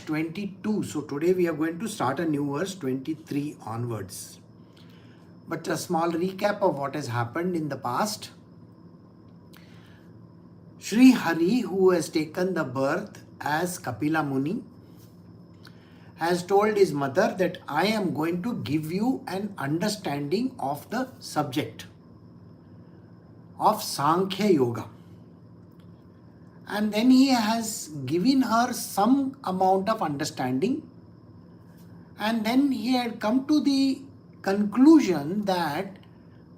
22. So today we are going to start a new verse 23 onwards. But a small recap of what has happened in the past. Sri Hari, who has taken the birth as Kapila Muni, has told his mother that I am going to give you an understanding of the subject of Sankhya Yoga. And then he has given her some amount of understanding. And then he had come to the conclusion that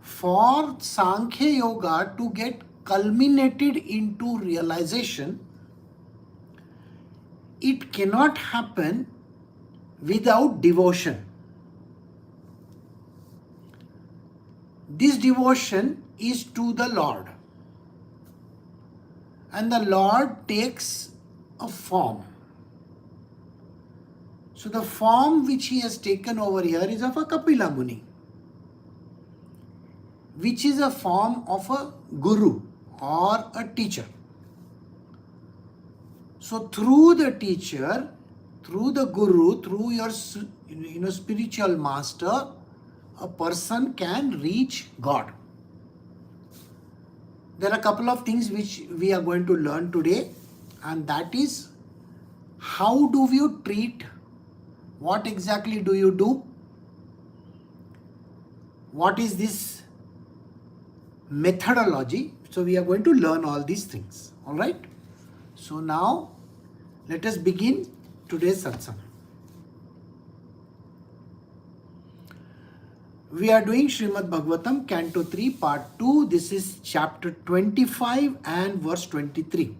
for Sankhya Yoga to get culminated into realization, it cannot happen without devotion. This devotion is to the Lord. And the Lord takes a form. So the form which he has taken over here is of a Kapila Muni, which is a form of a guru or a teacher. So through the teacher, through the guru, through your spiritual master, a person can reach God. There are a couple of things which we are going to learn today, and that is how do you treat, what exactly do you do, what is this methodology. So we are going to learn all these things. All right. So now let us begin today's satsang. We are doing Srimad Bhagavatam, Canto 3, Part 2. This is chapter 25 and verse 23.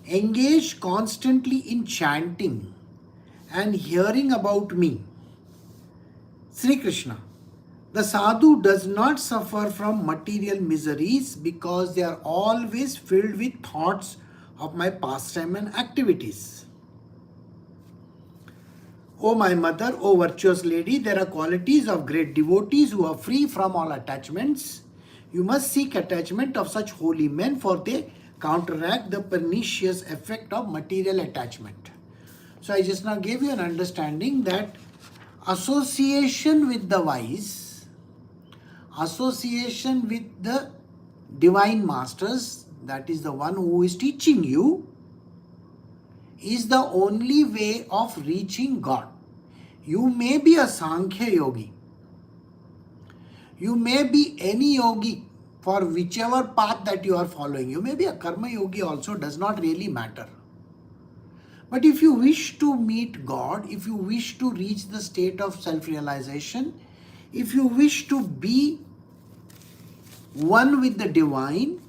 Engage constantly in chanting and hearing about me. Sri Krishna. The sadhu does not suffer from material miseries because they are always filled with thoughts of my pastime and activities. O my mother, O virtuous lady, there are qualities of great devotees who are free from all attachments. You must seek attachment of such holy men, for they counteract the pernicious effect of material attachment. So I just now gave you an understanding that association with the wise, association with the divine masters, that is the one who is teaching you, is the only way of reaching God. You may be a Sankhya yogi. You may be any yogi for whichever path that you are following. You may be a Karma yogi also, does not really matter. But if you wish to meet God, if you wish to reach the state of self-realization, if you wish to be one with the divine,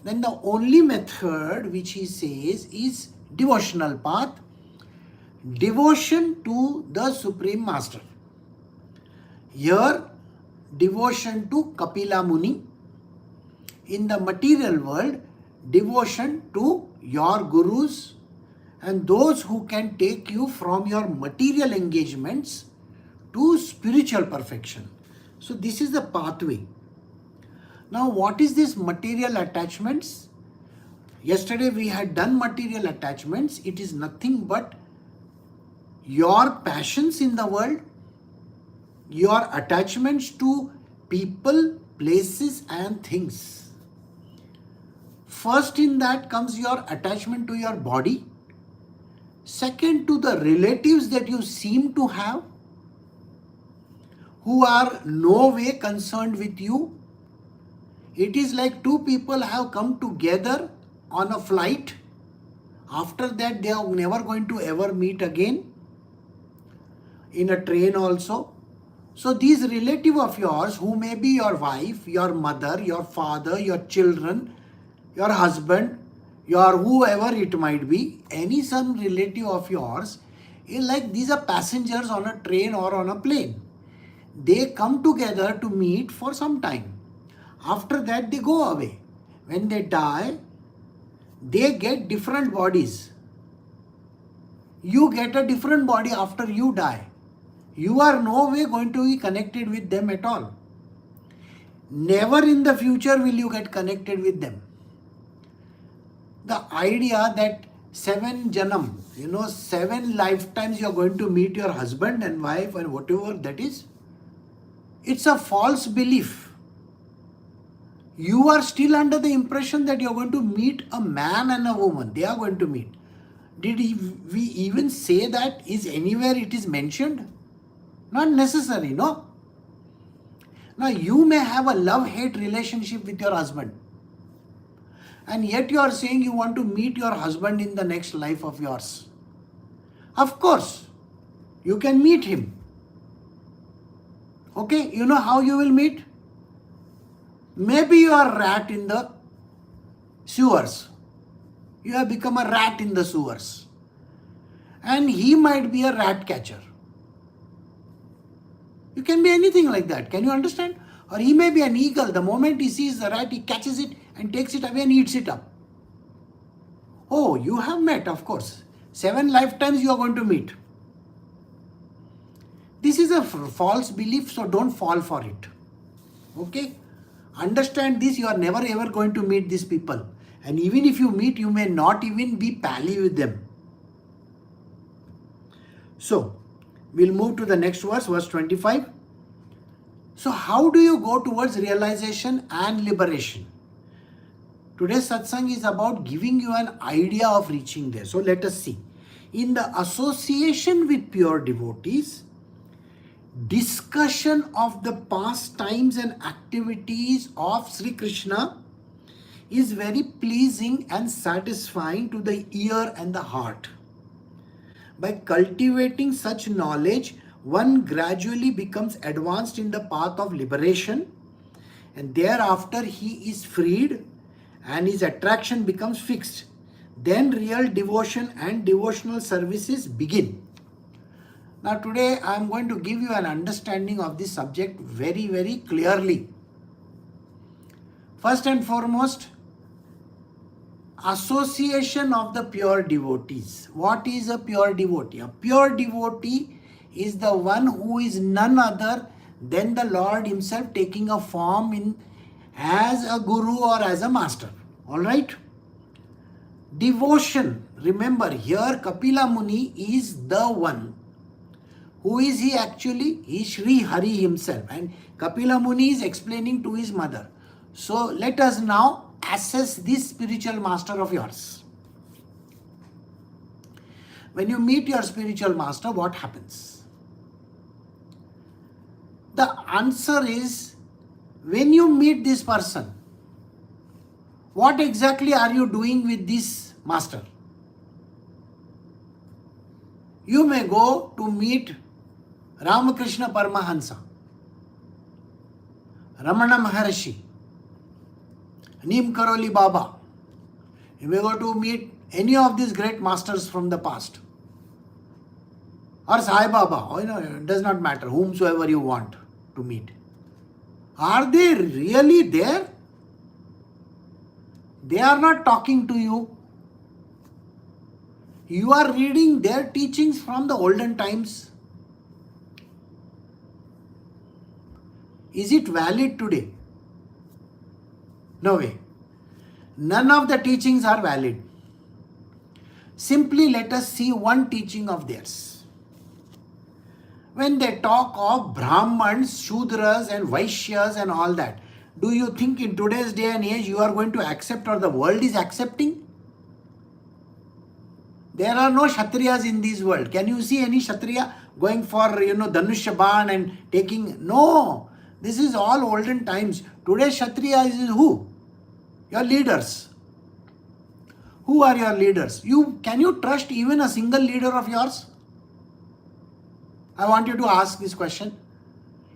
then the only method which he says is devotional path, devotion to the Supreme Master. Here, devotion to Kapila Muni. In the material world, devotion to your gurus and those who can take you from your material engagements to spiritual perfection. So this is the pathway. Now what is this material attachments? Yesterday we had done material attachments. It is nothing but your passions in the world, your attachments to people, places and things. First in that comes your attachment to your body. Second, to the relatives that you seem to have, who are no way concerned with you. It is like two people have come together on a flight. After that, they are never going to ever meet again. In a train also. So these relatives of yours, who may be your wife, your mother, your father, your children, your husband, your whoever it might be, any some relative of yours, is like these are passengers on a train or on a plane. They come together to meet for some time. After that, they go away. When they die, they get different bodies. You get a different body after you die. You are no way going to be connected with them at all. Never in the future will you get connected with them. The idea that 7 janam, 7 lifetimes you are going to meet your husband and wife and whatever that is. It's a false belief. You are still under the impression that you are going to meet a man and a woman. They are going to meet. Did we even say that? Is anywhere it is mentioned? Not necessary, no? Now you may have a love-hate relationship with your husband. And yet you are saying you want to meet your husband in the next life of yours. Of course, you can meet him. Okay, you know how you will meet? Maybe you are a rat in the sewers. You have become a rat in the sewers. And he might be a rat catcher. You can be anything like that. Can you understand? Or he may be an eagle. The moment he sees the rat, he catches it and takes it away and eats it up. Oh, you have met, of course. 7 lifetimes you are going to meet. This is a false belief, so don't fall for it. Okay? Understand this, you are never ever going to meet these people. And even if you meet, you may not even be pally with them. So, we'll move to the next verse, verse 25. So, how do you go towards realization and liberation? Today's satsang is about giving you an idea of reaching there. So, let us see. In the association with pure devotees, discussion of the pastimes and activities of Sri Krishna is very pleasing and satisfying to the ear and the heart. By cultivating such knowledge, one gradually becomes advanced in the path of liberation, and thereafter he is freed and his attraction becomes fixed. Then real devotion and devotional services begin. Now today I am going to give you an understanding of this subject very, very clearly. First and foremost, association of the pure devotees. What is a pure devotee? A pure devotee is the one who is none other than the Lord himself taking a form as a guru or as a master. Alright? Devotion. Remember here Kapila Muni is the one. Who is he actually? He is Sri Hari himself. And Kapila Muni is explaining to his mother. So let us now assess this spiritual master of yours. When you meet your spiritual master, what happens? The answer is, when you meet this person, what exactly are you doing with this master? You may go to meet Ramakrishna Paramahansa, Ramana Maharshi, Neem Karoli Baba. You may go to meet any of these great masters from the past. Or Sai Baba, it does not matter, whomsoever you want to meet. Are they really there? They are not talking to you. You are reading their teachings from the olden times. Is it valid today? No way. None of the teachings are valid. Simply let us see one teaching of theirs. When they talk of Brahmans, Shudras and Vaishyas and all that, do you think in today's day and age you are going to accept or the world is accepting? There are no Kshatriyas in this world. Can you see any Kshatriya going for, Dhanushya Ban and taking? No. This is all olden times. Today's Kshatriya is who? Your leaders. Who are your leaders? Can you trust even a single leader of yours? I want you to ask this question.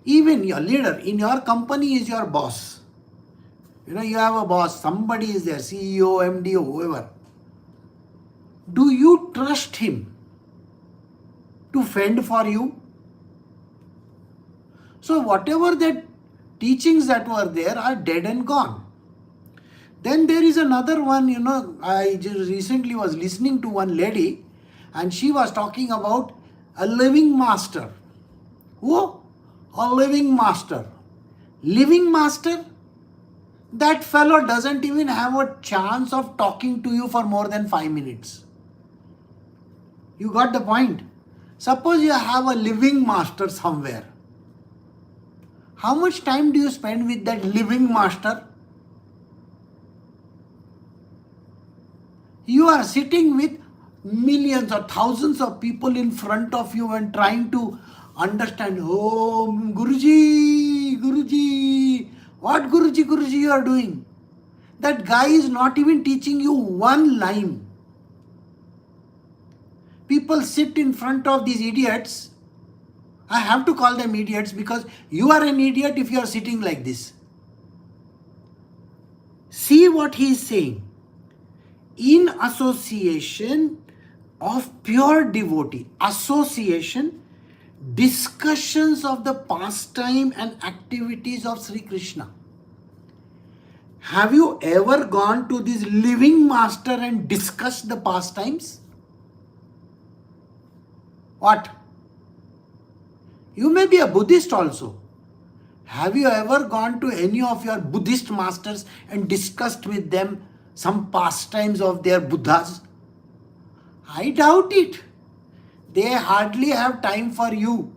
Even your leader in your company is your boss. You have a boss. Somebody is there, CEO, MD, or whoever. Do you trust him to fend for you? So whatever the teachings that were there are dead and gone. Then there is another one, I just recently was listening to one lady and she was talking about a living master. Who? A living master. Living master? That fellow doesn't even have a chance of talking to you for more than 5 minutes. You got the point? Suppose you have a living master somewhere. How much time do you spend with that living master? You are sitting with millions or thousands of people in front of you and trying to understand, oh, Guruji, Guruji, what Guruji, Guruji you are doing? That guy is not even teaching you one line. People sit in front of these idiots. I have to call them idiots because you are an idiot if you are sitting like this. See what he is saying. In association of pure devotee, association, discussions of the pastime and activities of Sri Krishna. Have you ever gone to this living master and discussed the pastimes? What? You may be a Buddhist also. Have you ever gone to any of your Buddhist masters and discussed with them some pastimes of their Buddhas? I doubt it. They hardly have time for you.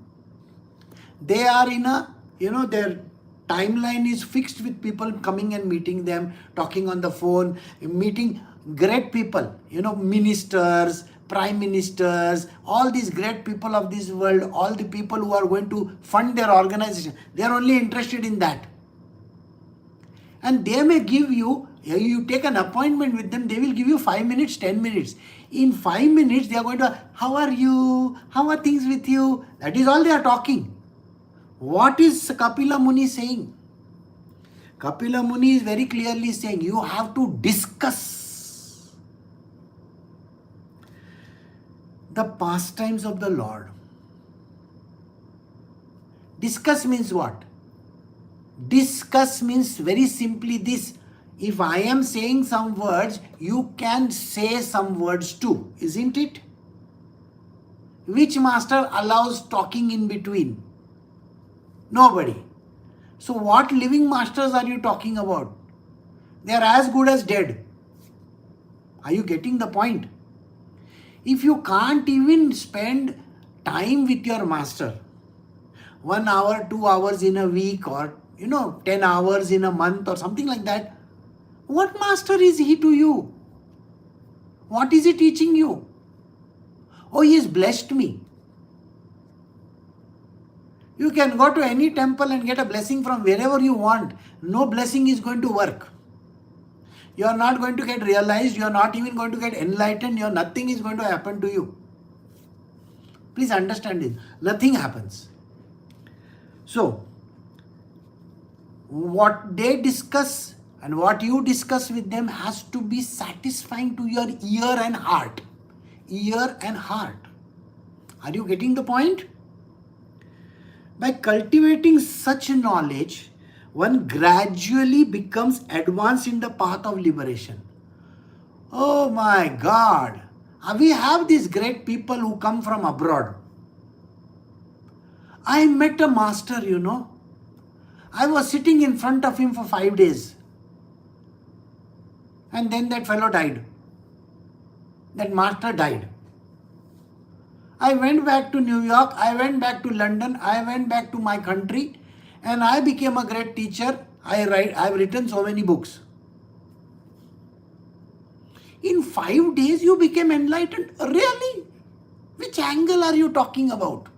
They are in a, their timeline is fixed with people coming and meeting them, talking on the phone, meeting great people, ministers, prime ministers, all these great people of this world, all the people who are going to fund their organization. They are only interested in that. And they may give you take an appointment with them, they will give you 5 minutes, 10 minutes. In 5 minutes, they are going to, how are you? How are things with you? That is all they are talking. What is Kapila Muni saying? Kapila Muni is very clearly saying, you have to discuss the pastimes of the Lord. Discuss means what? Discuss means very simply this. If I am saying some words, you can say some words too, isn't it? Which master allows talking in between? Nobody. So what living masters are you talking about? They are as good as dead. Are you getting the point? If you can't even spend time with your master, 1 hour, 2 hours in a week, or 10 hours in a month or something like that, what master is he to you? What is he teaching you? Oh, he has blessed me. You can go to any temple and get a blessing from wherever you want. No blessing is going to work. You are not going to get realized. You are not even going to get enlightened. Nothing is going to happen to you. Please understand this. Nothing happens. So, what they discuss and what you discuss with them has to be satisfying to your ear and heart. Ear and heart. Are you getting the point? By cultivating such knowledge, one gradually becomes advanced in the path of liberation. Oh my God! We have these great people who come from abroad. I met a master, I was sitting in front of him for 5 days. And then that fellow died. That master died. I went back to New York, I went back to London, I went back to my country, and I became a great teacher. I've written so many books. In 5 days you became enlightened? Really? Which angle are you talking about?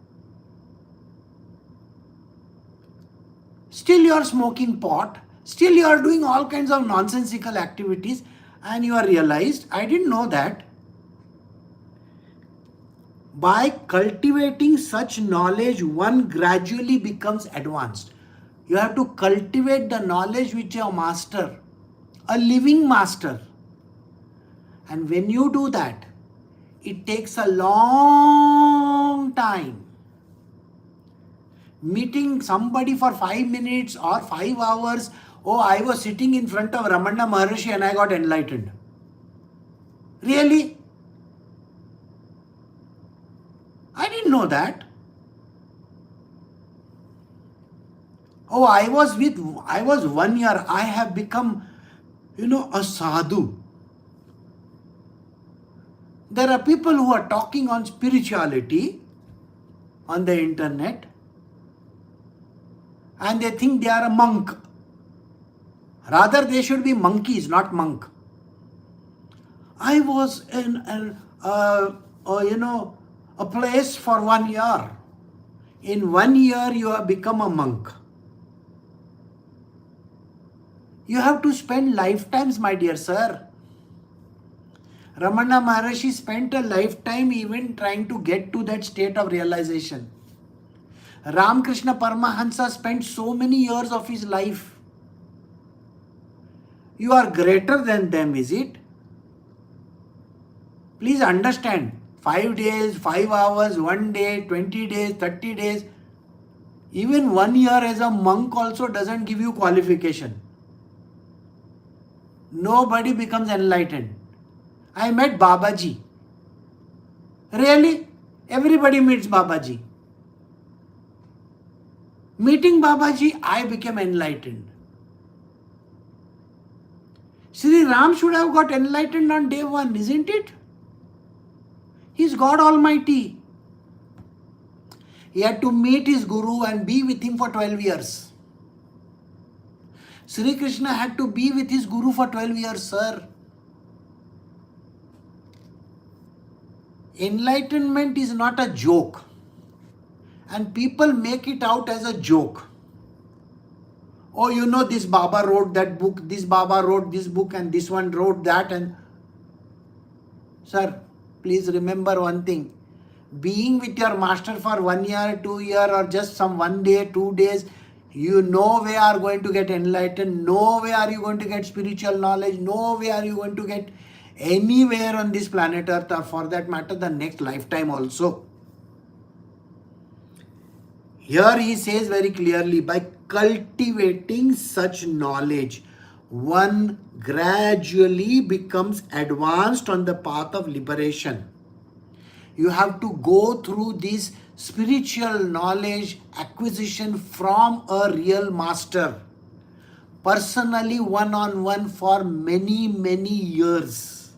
Still you are smoking pot, still you are doing all kinds of nonsensical activities, and you are realized, I didn't know that. By cultivating such knowledge, one gradually becomes advanced. You have to cultivate the knowledge with your master, a living master. And when you do that, it takes a long time. Meeting somebody for 5 minutes or 5 hours, oh, I was sitting in front of Ramana Maharshi and I got enlightened. Really? I didn't know that. Oh, I was 1 year, I have become, a sadhu. There are people who are talking on spirituality on the internet and they think they are a monk. Rather, they should be monkeys, not monk. I was in a place for 1 year. In 1 year, you have become a monk. You have to spend lifetimes, my dear sir. Ramana Maharshi spent a lifetime even trying to get to that state of realization. Ramakrishna Paramahansa spent so many years of his life. You are greater than them, is it? Please understand, 5 days, 5 hours, 1 day, 20 days, 30 days, even 1 year as a monk also doesn't give you qualification. Nobody becomes enlightened. I met Babaji. Really? Everybody meets Babaji. Meeting Babaji, I became enlightened. Sri Ram should have got enlightened on day 1, isn't it? He's God Almighty. He had to meet his Guru and be with him for 12 years. Sri Krishna had to be with his Guru for 12 years, sir. Enlightenment is not a joke. And people make it out as a joke. Oh, you know, this Baba wrote that book, this Baba wrote this book, and this one wrote that. And sir, please remember one thing. Being with your master for 1 year, 2 year, or just some 1 day, 2 days, you no way are going to get enlightened. No way are you going to get spiritual knowledge. No way are you going to get anywhere on this planet Earth, or for that matter, the next lifetime also. Here he says very clearly, by cultivating such knowledge, one gradually becomes advanced on the path of liberation. You have to go through this spiritual knowledge acquisition from a real master, personally, one-on-one, for many, many years.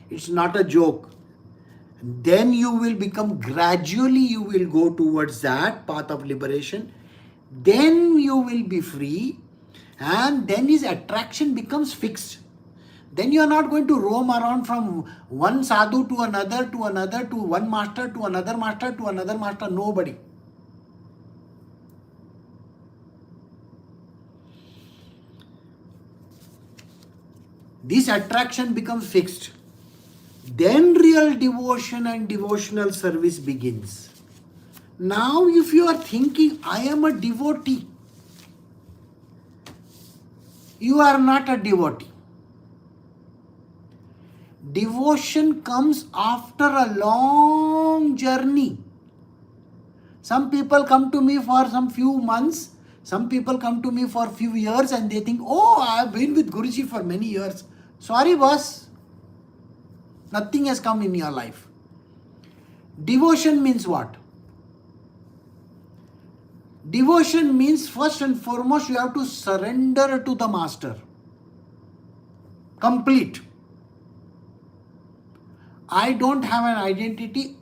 It's not a joke. Then you will become, gradually you will go towards that path of liberation. Then you will be free, and then his attraction becomes fixed. Then you are not going to roam around from one sadhu to another, to one master, to another master, to another master. Nobody. This attraction becomes fixed. Then real devotion and devotional service begins. Now, if you are thinking, I am a devotee, you are not a devotee. Devotion comes after a long journey. Some people come to me for some few months, some people come to me for few years, and they think, oh, I have been with Guruji for many years. Sorry, boss. Nothing has come in your life. Devotion means what? Devotion means, first and foremost, you have to surrender to the master. Complete. I don't have an identity.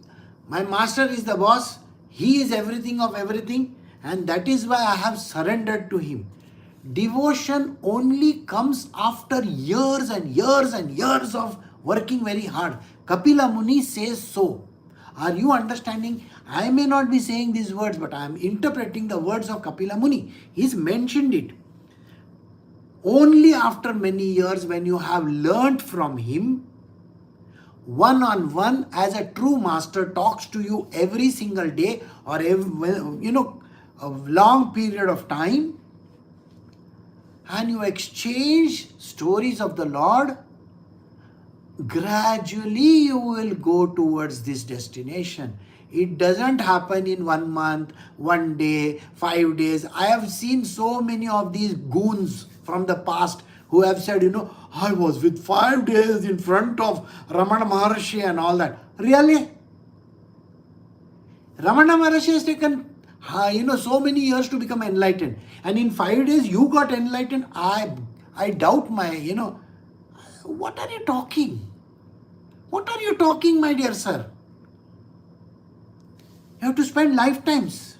My master is the boss. He is everything of everything. And that is why I have surrendered to him. Devotion only comes after years and years and years of working very hard. Kapila Muni says so. Are you understanding? I may not be saying these words, but I am interpreting the words of Kapila Muni. He's mentioned it. Only after many years, when you have learnt from him, one-on-one, as a true master talks to you every single day, or a long period of time, and you exchange stories of the Lord, gradually you will go towards this destination. It doesn't happen in 1 month, 1 day, 5 days. I have seen so many of these goons from the past who have said, I was with 5 days in front of Ramana Maharshi and all that. Really? Ramana Maharshi has taken so many years to become enlightened. And in 5 days you got enlightened. I doubt my, what are you talking? What are you talking, my dear sir? You have to spend lifetimes.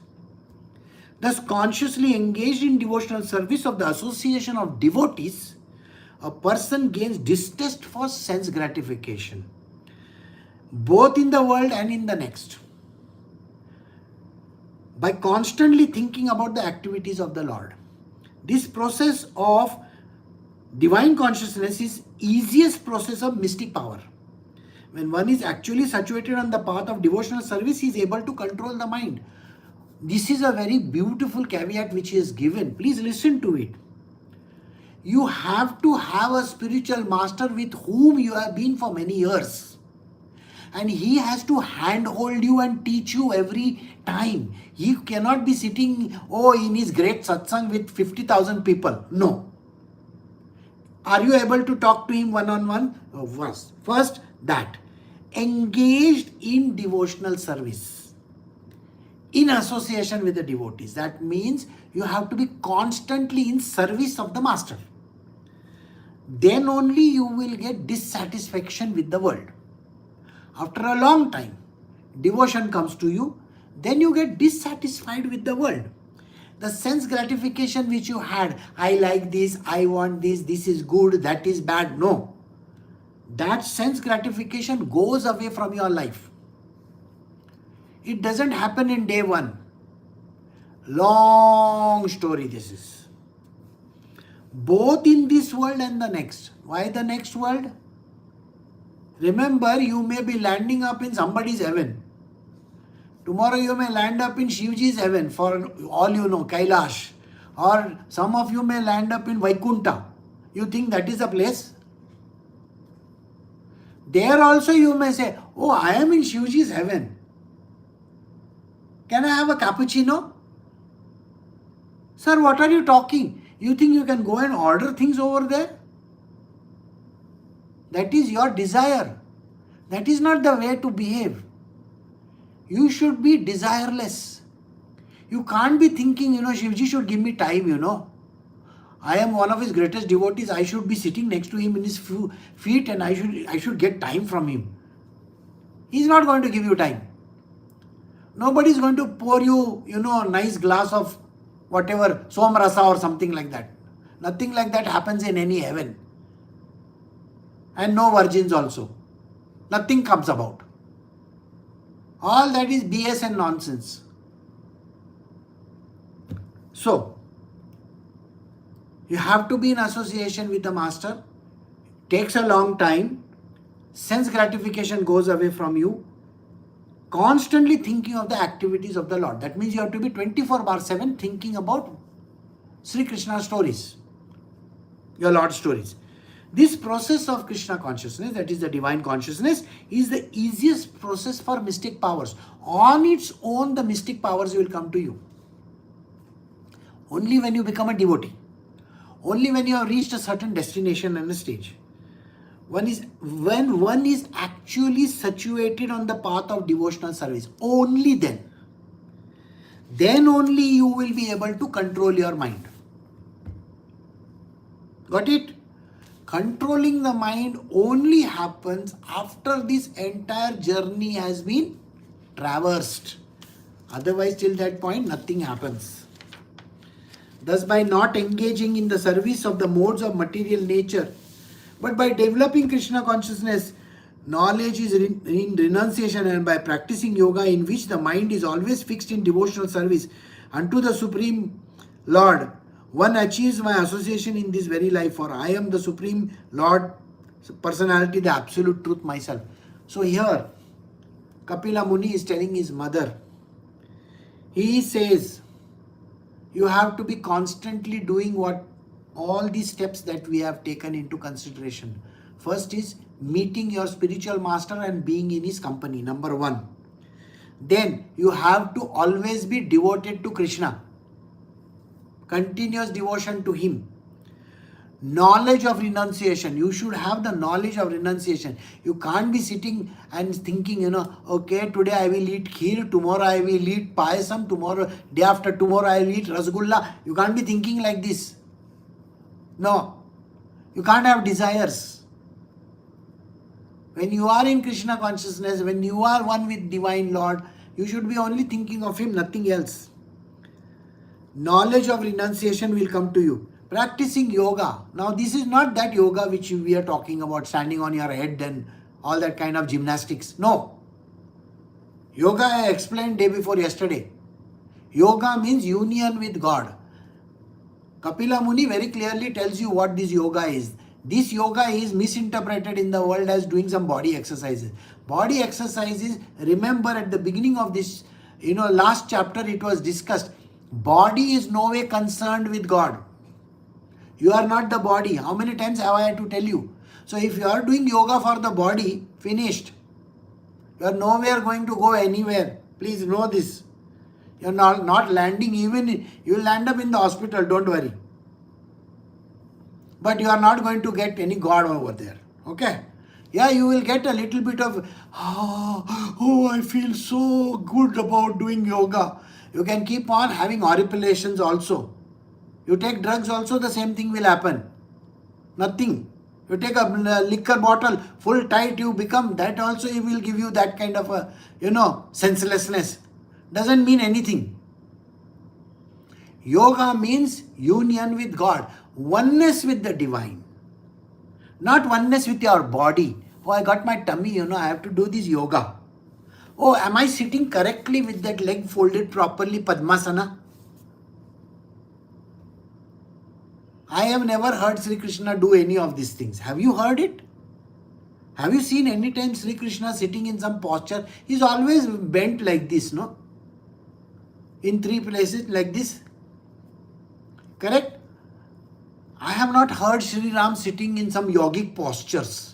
Thus, consciously engaged in devotional service of the association of devotees, a person gains distaste for sense gratification, both in the world and in the next. By constantly thinking about the activities of the Lord. This process of divine consciousness is easiest process of mystic power. When one is actually situated on the path of devotional service, he is able to control the mind. This is a very beautiful caveat which he has given. Please listen to it. You have to have a spiritual master with whom you have been for many years. And he has to handhold you and teach you every time. He cannot be sitting, in his great satsang with 50,000 people. No. Are you able to talk to him one-on-one? First, that. Engaged in devotional service. In association with the devotees. That means you have to be constantly in service of the master. Then only you will get dissatisfaction with the world. After a long time, devotion comes to you, then you get dissatisfied with the world. The sense gratification which you had, I like this, I want this is good, that is bad. No. That sense gratification goes away from your life. It doesn't happen in day one. Long story this is. Both in this world and the next. Why the next world? Remember, you may be landing up in somebody's heaven. Tomorrow you may land up in Shivji's heaven, for all you know, Kailash. Or some of you may land up in Vaikunta. You think that is the place? There also you may say, I am in Shivji's heaven. Can I have a cappuccino? Sir, what are you talking? You think you can go and order things over there? That is your desire. That is not the way to behave. You should be desireless. You can't be thinking, Shivji should give me time, I am one of his greatest devotees. I should be sitting next to him in his feet and I should get time from him. He's not going to give you time. Nobody is going to pour you, a nice glass of whatever, somrasa or something like that. Nothing like that happens in any heaven. And no virgins also. Nothing comes about. All that is BS and nonsense. So, you have to be in association with the master. Takes a long time. Sense gratification goes away from you. Constantly thinking of the activities of the Lord. That means you have to be 24/7 thinking about Sri Krishna stories. Your Lord stories. This process of Krishna consciousness, that is the divine consciousness, is the easiest process for mystic powers. On its own, the mystic powers will come to you. Only when you become a devotee. Only when you have reached a certain destination and a stage. When one is actually situated on the path of devotional service. Only then. Then only you will be able to control your mind. Got it? Controlling the mind only happens after this entire journey has been traversed. Otherwise, till that point, nothing happens. Thus, by not engaging in the service of the modes of material nature, but by developing Krishna consciousness, knowledge is in renunciation, and by practicing yoga in which the mind is always fixed in devotional service unto the Supreme Lord, one achieves my association in this very life, for I am the Supreme Lord, personality, the absolute truth myself. So here, Kapila Muni is telling his mother, he says, you have to be constantly doing what all these steps that we have taken into consideration. First is meeting your spiritual master and being in his company, number one. Then you have to always be devoted to Krishna. Continuous devotion to him. Knowledge of renunciation. You should have the knowledge of renunciation. You can't be sitting and thinking, okay, today I will eat kheer, tomorrow I will eat payasam, tomorrow, day after tomorrow I will eat rasgulla. You can't be thinking like this. No. You can't have desires. When you are in Krishna consciousness, when you are one with Divine Lord, you should be only thinking of Him, nothing else. Knowledge of renunciation will come to you. Practicing yoga. Now this is not that yoga which we are talking about, standing on your head and all that kind of gymnastics. No. Yoga I explained day before yesterday. Yoga means union with God. Kapila Muni very clearly tells you what this yoga is. This yoga is misinterpreted in the world as doing some body exercises. Body exercises, remember at the beginning of this, last chapter it was discussed. Body is no way concerned with God. You are not the body. How many times have I had to tell you? So if you are doing yoga for the body, finished. You are nowhere going to go anywhere. Please know this. You are not landing, even you will land up in the hospital, don't worry. But you are not going to get any God over there. Okay? Yeah, you will get a little bit of, I feel so good about doing yoga. You can keep on having horripilations also. You take drugs also, the same thing will happen. Nothing. You take a liquor bottle full tight, you become, that also it will give you that kind of a, senselessness. Doesn't mean anything. Yoga means union with God. Oneness with the divine. Not oneness with your body. Oh, I got my tummy, I have to do this yoga. Oh, am I sitting correctly with that leg folded properly, Padmasana? I have never heard Sri Krishna do any of these things. Have you heard it? Have you seen any time Sri Krishna sitting in some posture? He's always bent like this, no? In 3 places like this. Correct? I have not heard Sri Ram sitting in some yogic postures.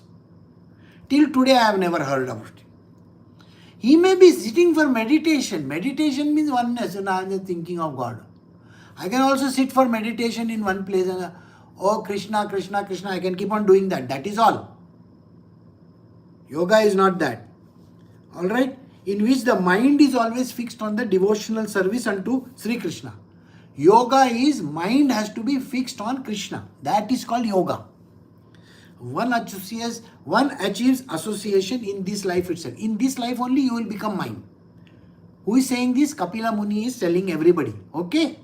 Till today I have never heard of it. He may be sitting for meditation. Meditation means oneness. I am just thinking of God. I can also sit for meditation in one place and Krishna, Krishna, Krishna. I can keep on doing that. That is all. Yoga is not that. Alright? In which the mind is always fixed on the devotional service unto Sri Krishna. Yoga is mind has to be fixed on Krishna. That is called yoga. One achieves association in this life itself. In this life only you will become mind. Who is saying this? Kapila Muni is telling everybody. Okay?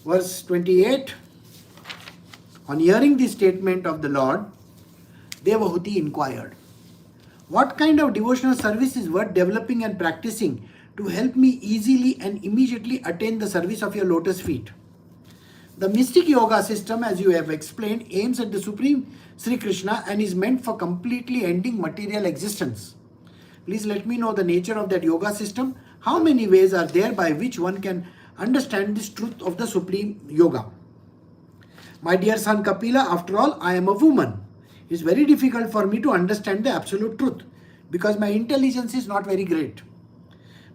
Verse 28. On hearing the statement of the Lord, Devahuti inquired, what kind of devotional service is worth developing and practicing to help me easily and immediately attain the service of your lotus feet? The mystic yoga system, as you have explained, aims at the Supreme Sri Krishna and is meant for completely ending material existence. Please let me know the nature of that yoga system. How many ways are there by which one can understand this truth of the Supreme Yoga? My dear son Kapila, after all, I am a woman. It is very difficult for me to understand the absolute truth because my intelligence is not very great.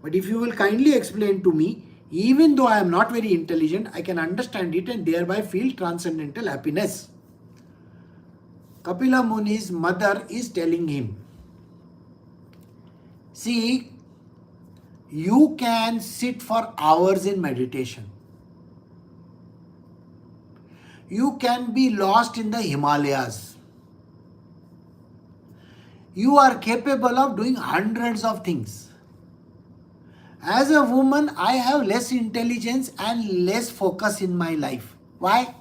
But if you will kindly explain to me, even though I am not very intelligent, I can understand it and thereby feel transcendental happiness. Kapila Muni's mother is telling him, see, you can sit for hours in meditation. You can be lost in the Himalayas. You are capable of doing hundreds of things. As a woman, I have less intelligence and less focus in my life. Why?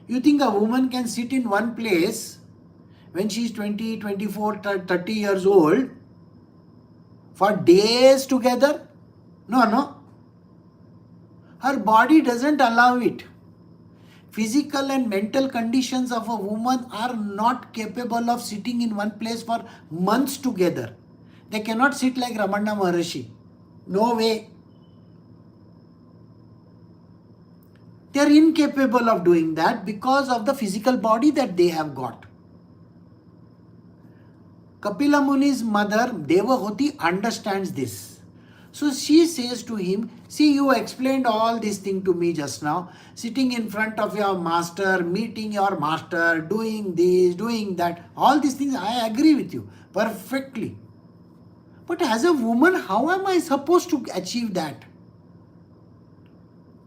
You think a woman can sit in one place when she is 20, 24, 30 years old for days together? No. Her body doesn't allow it. Physical and mental conditions of a woman are not capable of sitting in one place for months together. They cannot sit like Ramana Maharshi. No way. They are incapable of doing that because of the physical body that they have got. Kapila Muni's mother, Devahuti, understands this. So she says to him, see, you explained all this thing to me just now. Sitting in front of your master, meeting your master, doing this, doing that. All these things, I agree with you perfectly. But as a woman, how am I supposed to achieve that?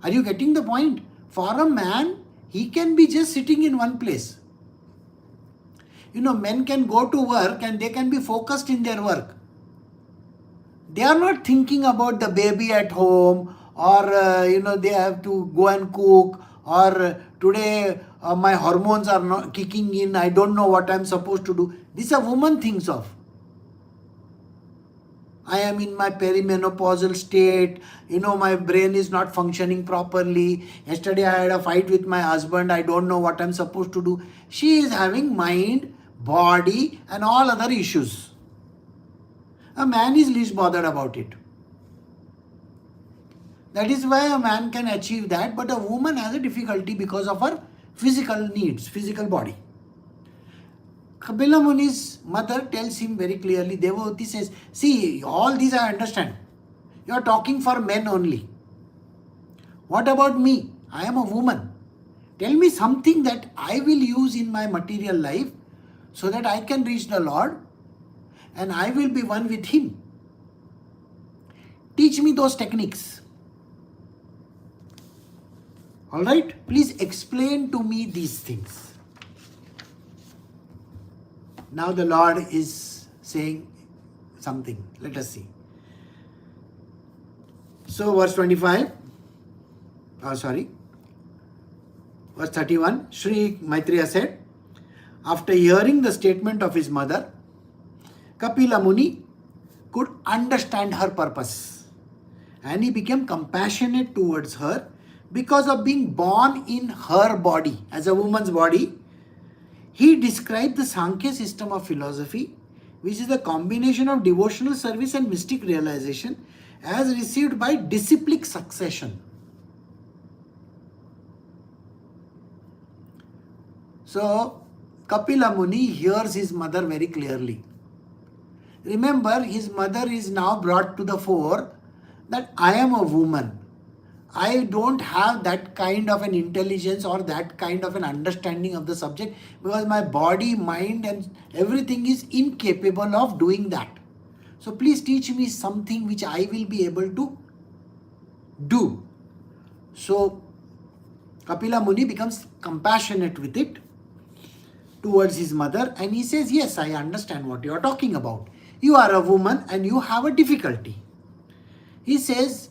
Are you getting the point? For a man, he can be just sitting in one place. Men can go to work and they can be focused in their work. They are not thinking about the baby at home, or they have to go and cook, or today my hormones are not kicking in, I don't know what I'm supposed to do. This a woman thinks of. I am in my perimenopausal state, my brain is not functioning properly. Yesterday I had a fight with my husband, I don't know what I'm supposed to do. She is having mind, body and all other issues. A man is least bothered about it. That is why a man can achieve that, but a woman has a difficulty because of her physical needs, physical body. Kapila Muni's mother tells him very clearly, Devavati says, see, all these I understand. You are talking for men only. What about me? I am a woman. Tell me something that I will use in my material life so that I can reach the Lord and I will be one with Him. Teach me those techniques. Alright? Please explain to me these things. Now the Lord is saying something. Let us see. So verse 25. Verse 31. Sri Maitreya said, after hearing the statement of his mother, Kapila Muni could understand her purpose and he became compassionate towards her because of being born in her body, as a woman's body. He described the Sankhya system of philosophy, which is the combination of devotional service and mystic realization, as received by disciplic succession. So, Kapila Muni hears his mother very clearly. Remember, his mother is now brought to the fore that I am a woman. I don't have that kind of an intelligence or that kind of an understanding of the subject because my body, mind and everything is incapable of doing that. So please teach me something which I will be able to do. So Kapila Muni becomes compassionate with it towards his mother and he says, yes, I understand what you are talking about. You are a woman and you have a difficulty. He says,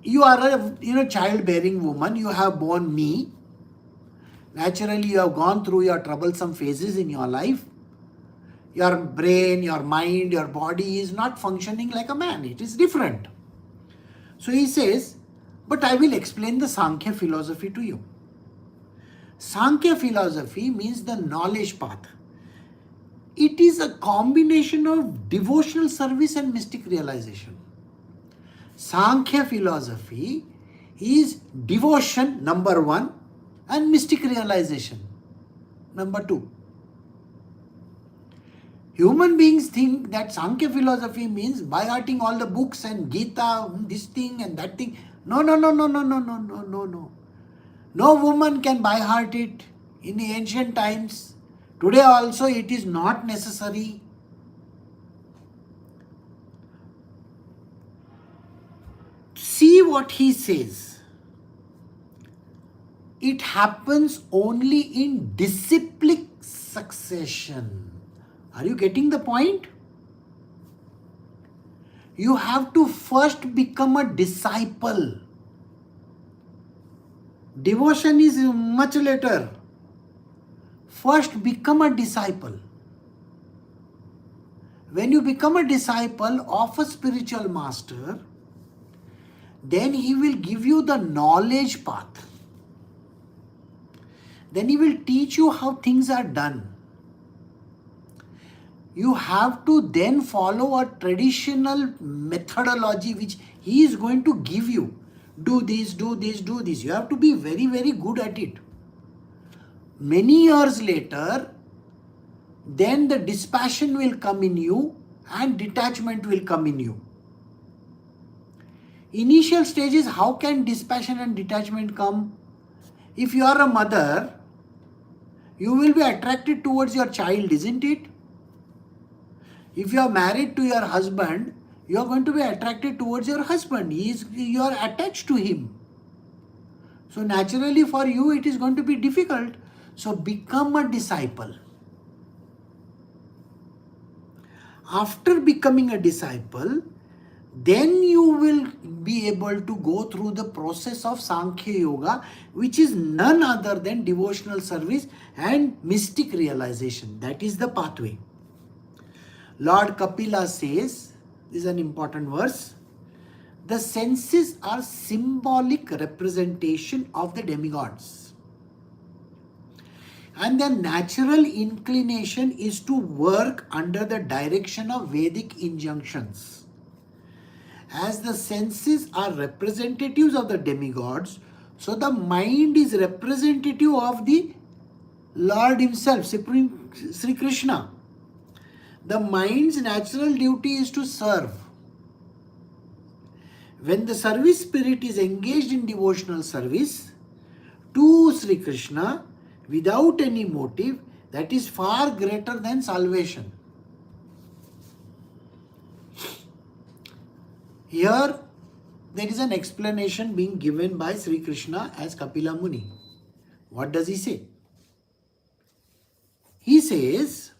you are a childbearing woman, you have borne me. Naturally, you have gone through your troublesome phases in your life. Your brain, your mind, your body is not functioning like a man. It is different. So he says, but I will explain the Sankhya philosophy to you. Sankhya philosophy means the knowledge path. It is a combination of devotional service and mystic realization. Sankhya philosophy is devotion, number one, and mystic realization, number two. Human beings think that Sankhya philosophy means by hearting all the books and Gita, this thing and that thing. No. No woman can by heart it in the ancient times. Today also it is not necessary. See what he says. It happens only in disciplic succession. Are you getting the point? You have to first become a disciple. Devotion is much later. First become a disciple. When you become a disciple of a spiritual master, then he will give you the knowledge path. Then he will teach you how things are done. You have to then follow a traditional methodology which he is going to give you. Do this, do this, do this. You have to be very, very good at it. Many years later, then the dispassion will come in you and detachment will come in you. Initial stages, how can dispassion and detachment come? If you are a mother, you will be attracted towards your child, isn't it? If you are married to your husband, you are going to be attracted towards your husband. You are attached to him. So naturally for you it is going to be difficult. So become a disciple. After becoming a disciple, then you will be able to go through the process of Sankhya Yoga, which is none other than devotional service and mystic realization. That is the pathway. Lord Kapila says, this is an important verse, the senses are symbolic representation of the demigods. And their natural inclination is to work under the direction of Vedic injunctions. As the senses are representatives of the demigods, so the mind is representative of the Lord himself, Supreme Sri Krishna. The mind's natural duty is to serve. When the service spirit is engaged in devotional service to Sri Krishna without any motive, that is far greater than salvation. Here, there is an explanation being given by Sri Krishna as Kapila Muni. What does he say? He says,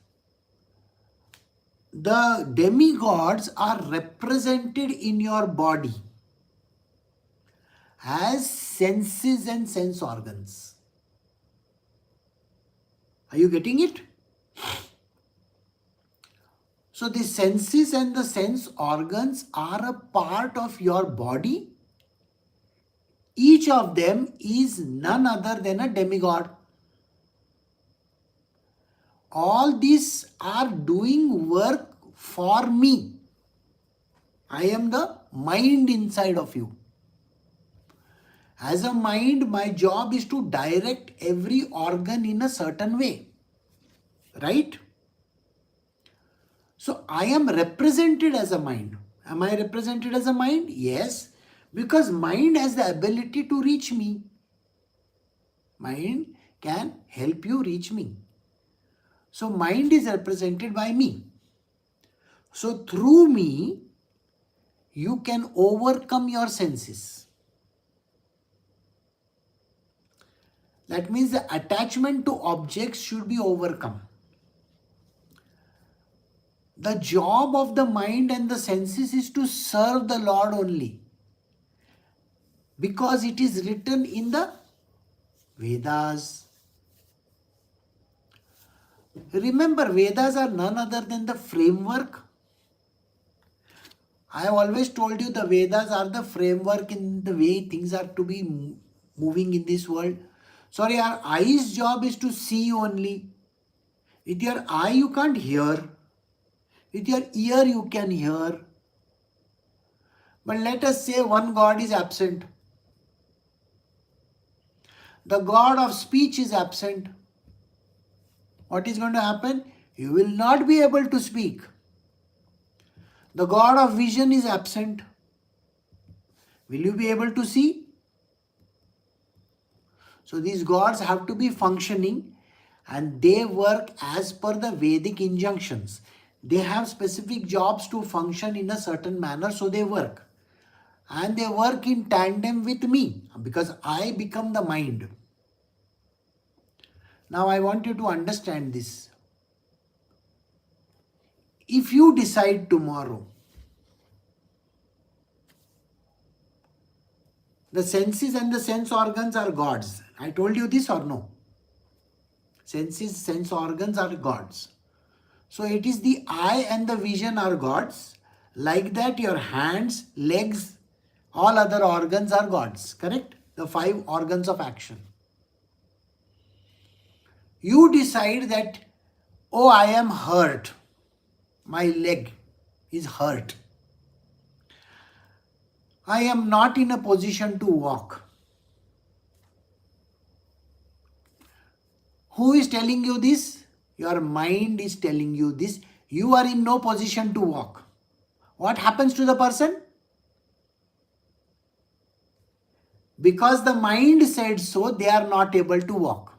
the demigods are represented in your body as senses and sense organs. Are you getting it? So the senses and the sense organs are a part of your body. Each of them is none other than a demigod. All these are doing work for me. I am the mind inside of you. As a mind, my job is to direct every organ in a certain way. Right? So I am represented as a mind. Am I represented as a mind? Yes. Because mind has the ability to reach me. Mind can help you reach me. So mind is represented by me. So through me, you can overcome your senses. That means the attachment to objects should be overcome. The job of the mind and the senses is to serve the Lord only. Because it is written in the Vedas. Remember, Vedas are none other than the framework. I have always told you the Vedas are the framework in the way things are to be moving in this world. Sorry, our eye's job is to see only. With your eye you can't hear. With your ear you can hear. But let us say one God is absent. The God of speech is absent. What is going to happen? You will not be able to speak. The God of vision is absent. Will you be able to see? So these gods have to be functioning and they work as per the Vedic injunctions. They have specific jobs to function in a certain manner, so they work. And they work in tandem with me because I become the mind. Now I want you to understand this. If you decide tomorrow, the senses and the sense organs are gods. I told you this or no? Senses, sense organs are gods. So it is the eye and the vision are gods. Like that your hands, legs, all other organs are gods. Correct? The 5 organs of action. You decide that, oh, I am hurt. My leg is hurt. I am not in a position to walk. Who is telling you this? Your mind is telling you this. You are in no position to walk. What happens to the person? Because the mind said so, they are not able to walk.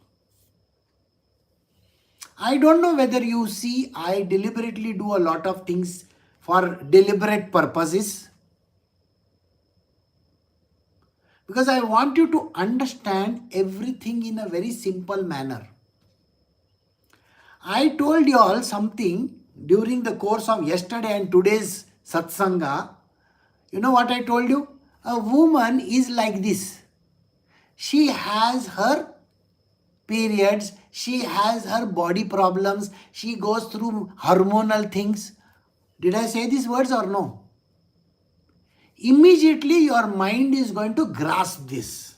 I don't know whether you see, I deliberately do a lot of things for deliberate purposes. Because I want you to understand everything in a very simple manner. I told you all something during the course of yesterday and today's satsanga. You know what I told you? A woman is like this. She has her periods, she has her body problems, she goes through hormonal things. Did I say these words or no? Immediately your mind is going to grasp this.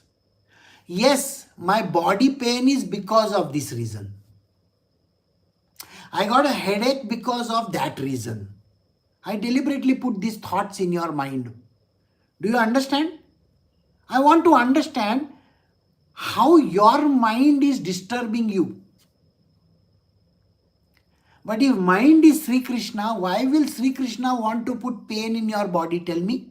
Yes, my body pain is because of this reason. I got a headache because of that reason. I deliberately put these thoughts in your mind. Do you understand? I want to understand how your mind is disturbing you. But if mind is Sri Krishna, why will Sri Krishna want to put pain in your body? Tell me.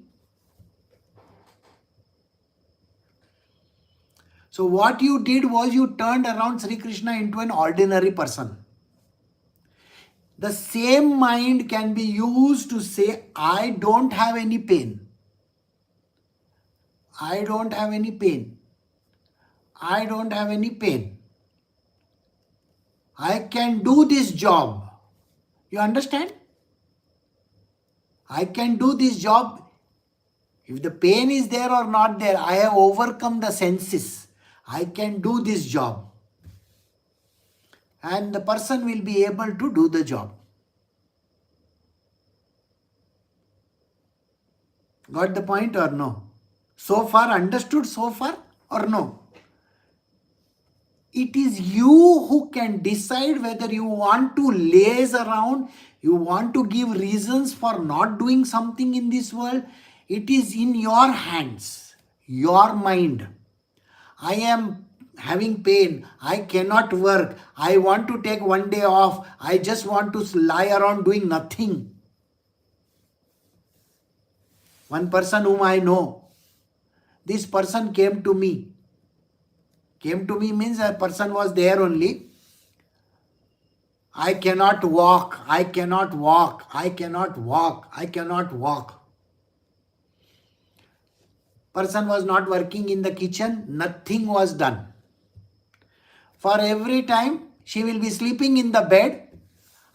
So what you did was you turned around Sri Krishna into an ordinary person. The same mind can be used to say, I don't have any pain. I don't have any pain. I don't have any pain. I can do this job. You understand? I can do this job. If the pain is there or not there, I have overcome the senses. I can do this job. And the person will be able to do the job. Got the point or no? So far understood so far or no? It is you who can decide whether you want to laze around, you want to give reasons for not doing something in this world. It is in your hands, your mind. I am having pain, I cannot work, I want to take one day off, I just want to lie around doing nothing. One person whom I know, this person came to me. Came to me means a person was there only. I cannot walk, I cannot walk, I cannot walk, I cannot walk. Person was not working in the kitchen, nothing was done. For every time she will be sleeping in the bed,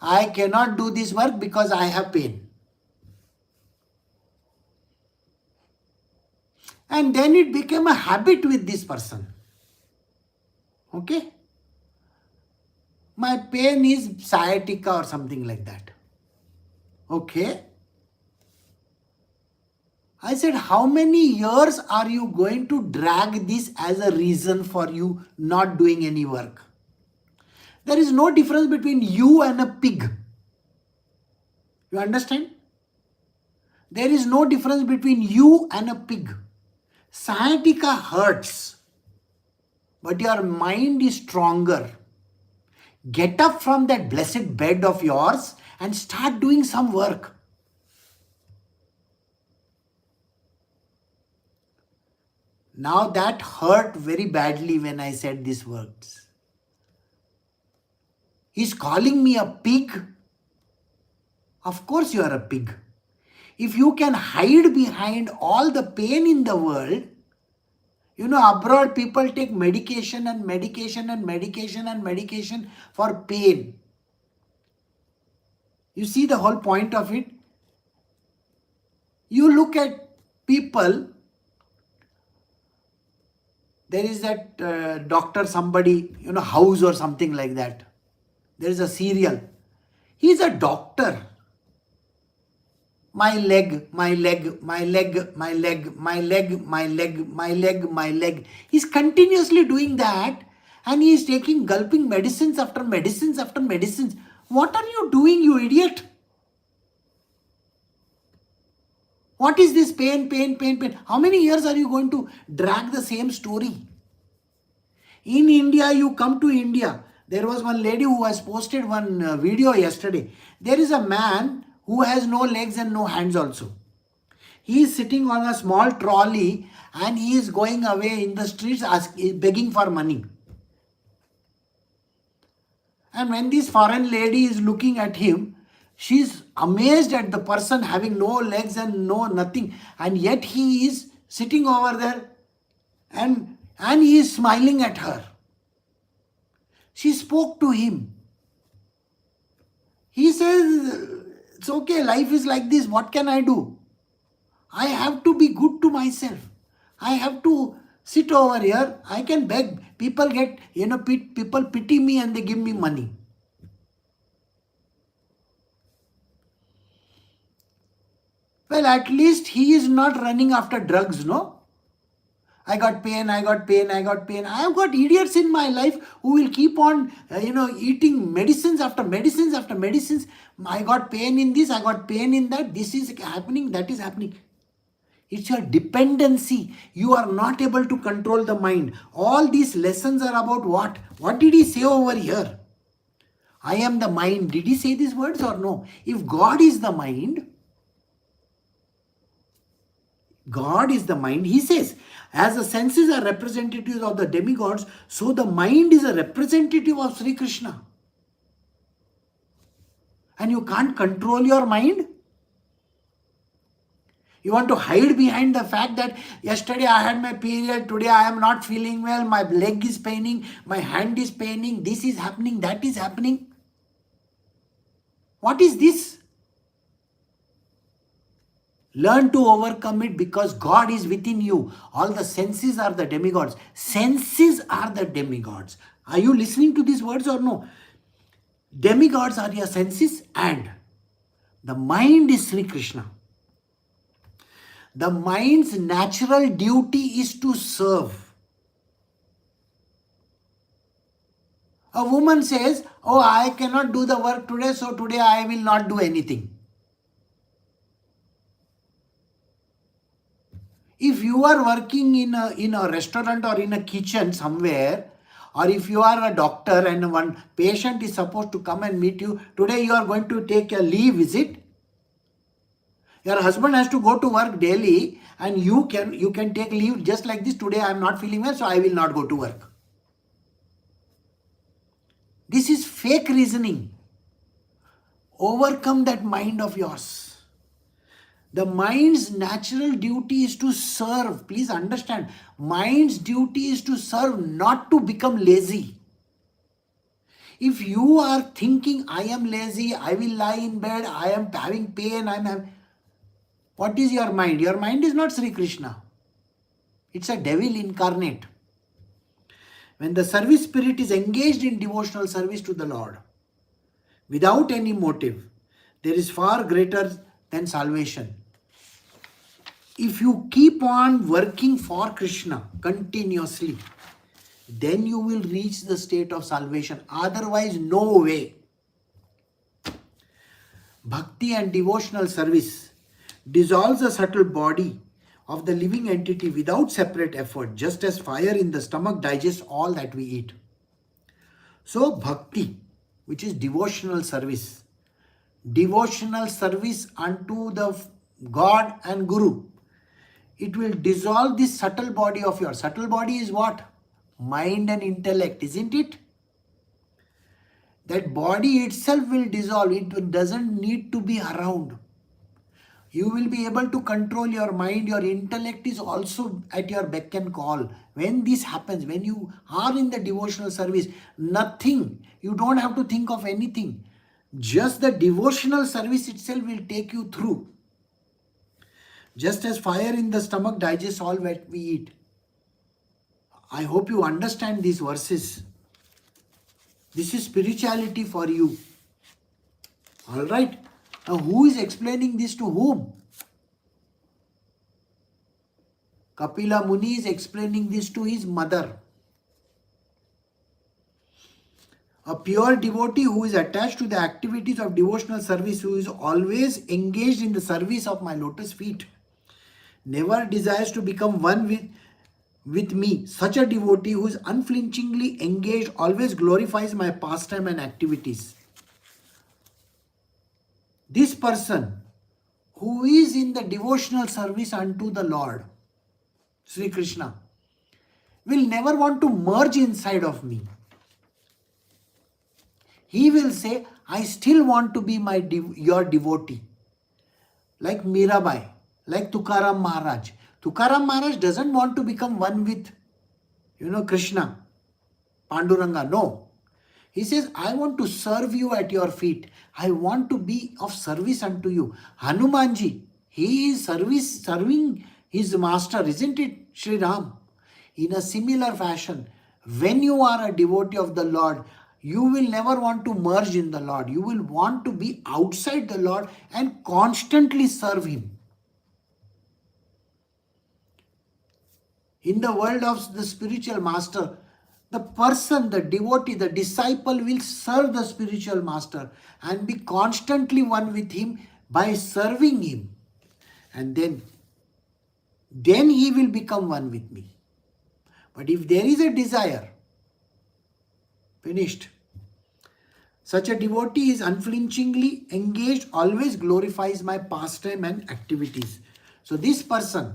I cannot do this work because I have pain. And then it became a habit with this person. Okay? My pain is sciatica or something like that. Okay? I said, how many years are you going to drag this as a reason for you not doing any work? There is no difference between you and a pig. You understand? There is no difference between you and a pig. Sciatica hurts, but your mind is stronger. Get up from that blessed bed of yours and start doing some work. Now that hurt very badly when I said these words. He's calling me a pig. Of course you are a pig. If you can hide behind all the pain in the world, you know, abroad people take medication and medication and medication and medication for pain. You see the whole point of it? You look at people, there is that doctor somebody, you know, House or something like that. There is a serial. He is a doctor. My leg, my leg, my leg, my leg, my leg, my leg, my leg, my leg. He's continuously doing that and he is taking gulping medicines after medicines after medicines. What are you doing, you idiot? What is this pain, pain, pain, pain? How many years are you going to drag the same story? In India, you come to India. There was one lady who has posted one video yesterday. There is a man who has no legs and no hands also. He is sitting on a small trolley and he is going away in the streets begging for money. And when this foreign lady is looking at him, she is amazed at the person having no legs and no nothing. And yet he is sitting over there and he is smiling at her. She spoke to him. He says, it's okay, life is like this, what can I do? I have to be good to myself. I have to sit over here. I can beg. People get, people pity me and they give me money. Well, at least he is not running after drugs, no? I got pain, I got pain, I got pain. I have got idiots in my life who will keep on, eating medicines after medicines after medicines. I got pain in this, I got pain in that. This is happening, that is happening. It's your dependency. You are not able to control the mind. All these lessons are about what? What did he say over here? I am the mind. Did he say these words or no? If God is the mind, he says, as the senses are representatives of the demigods, so the mind is a representative of Sri Krishna. And you can't control your mind? You want to hide behind the fact that yesterday I had my period, today I am not feeling well, my leg is paining, my hand is paining, this is happening, that is happening. What is this? Learn to overcome it because God is within you. All the senses are the demigods. Senses are the demigods. Are you listening to these words or no? Demigods are your senses and the mind is Sri Krishna. The mind's natural duty is to serve. A woman says, oh, I cannot do the work today, so today I will not do anything. If you are working in a restaurant or in a kitchen somewhere, or if you are a doctor and one patient is supposed to come and meet you, today you are going to take a leave, is it? Your husband has to go to work daily and you can take leave just like this. Today I am not feeling well, so I will not go to work. This is fake reasoning. Overcome that mind of yours. The mind's natural duty is to serve. Please understand. Mind's duty is to serve, not to become lazy. If you are thinking, I am lazy, I will lie in bed, I am having pain, what is your mind? Your mind is not Sri Krishna. It's a devil incarnate. When the service spirit is engaged in devotional service to the Lord, without any motive, there is far greater than salvation. If you keep on working for Krishna continuously, then you will reach the state of salvation. Otherwise, no way. Bhakti and devotional service dissolves the subtle body of the living entity without separate effort, just as fire in the stomach digests all that we eat. So bhakti, which is devotional service unto the God and Guru, it will dissolve this subtle body of yours. Subtle body is what? Mind and intellect, isn't it? That body itself will dissolve. It doesn't need to be around. You will be able to control your mind. Your intellect is also at your beck and call. When this happens, when you are in the devotional service, nothing, you don't have to think of anything. Just the devotional service itself will take you through. Just as fire in the stomach digests all that we eat. I hope you understand these verses. This is spirituality for you. All right. Now, who is explaining this to whom? Kapila Muni is explaining this to his mother. A pure devotee who is attached to the activities of devotional service, who is always engaged in the service of my lotus feet, never desires to become one with me. Such a devotee who is unflinchingly engaged always glorifies my pastime and activities. This person who is in the devotional service unto the Lord, Sri Krishna, will never want to merge inside of me. He will say, I still want to be your devotee. Like Mirabai, like Tukaram Maharaj. Tukaram Maharaj doesn't want to become one with, Krishna, Panduranga. No. He says, I want to serve you at your feet. I want to be of service unto you. Hanumanji, he is serving his master, isn't it, Sri Ram? In a similar fashion, when you are a devotee of the Lord, you will never want to merge in the Lord. You will want to be outside the Lord and constantly serve Him. In the world of the spiritual master, the person, the devotee, the disciple will serve the spiritual master and be constantly one with him by serving him. And then he will become one with me. But if there is a desire, finished. Such a devotee is unflinchingly engaged, always glorifies my pastime and activities. So this person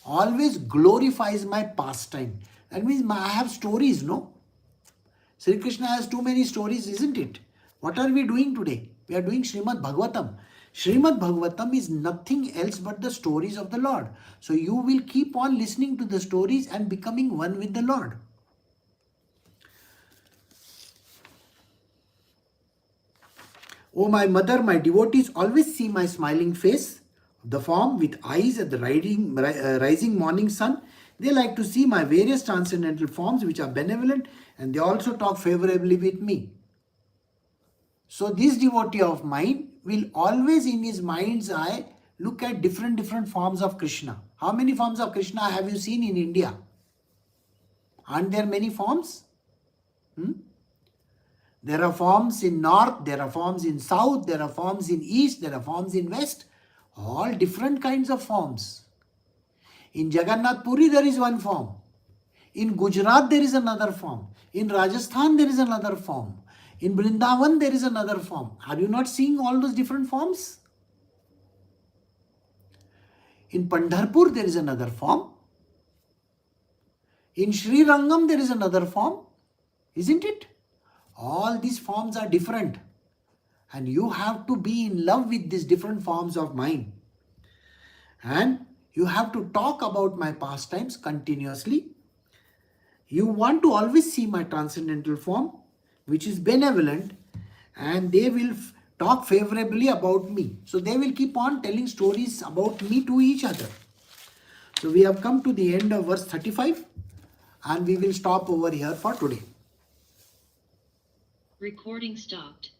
always glorifies my pastime. That means I have stories, no? Sri Krishna has too many stories, isn't it? What are we doing today? We are doing Srimad Bhagavatam. Srimad Bhagavatam is nothing else but the stories of the Lord. So you will keep on listening to the stories and becoming one with the Lord. Oh my mother, my devotees always see my smiling face, the form with eyes at the rising morning sun. They like to see my various transcendental forms which are benevolent, and they also talk favorably with me. So this devotee of mine will always in his mind's eye look at different forms of Krishna. How many forms of Krishna have you seen in India? Aren't there many forms? There are forms in north, there are forms in south, there are forms in east, there are forms in west. All different kinds of forms. In Jagannath Puri there is one form. In Gujarat there is another form. In Rajasthan there is another form. In Vrindavan there is another form. Are you not seeing all those different forms? In Pandharpur there is another form. In Sri Rangam there is another form. Isn't it? All these forms are different. And you have to be in love with these different forms of mine. And you have to talk about my pastimes continuously. You want to always see my transcendental form, which is benevolent, and they will talk favorably about me. So they will keep on telling stories about me to each other. So we have come to the end of verse 35, and we will stop over here for today. Recording stopped.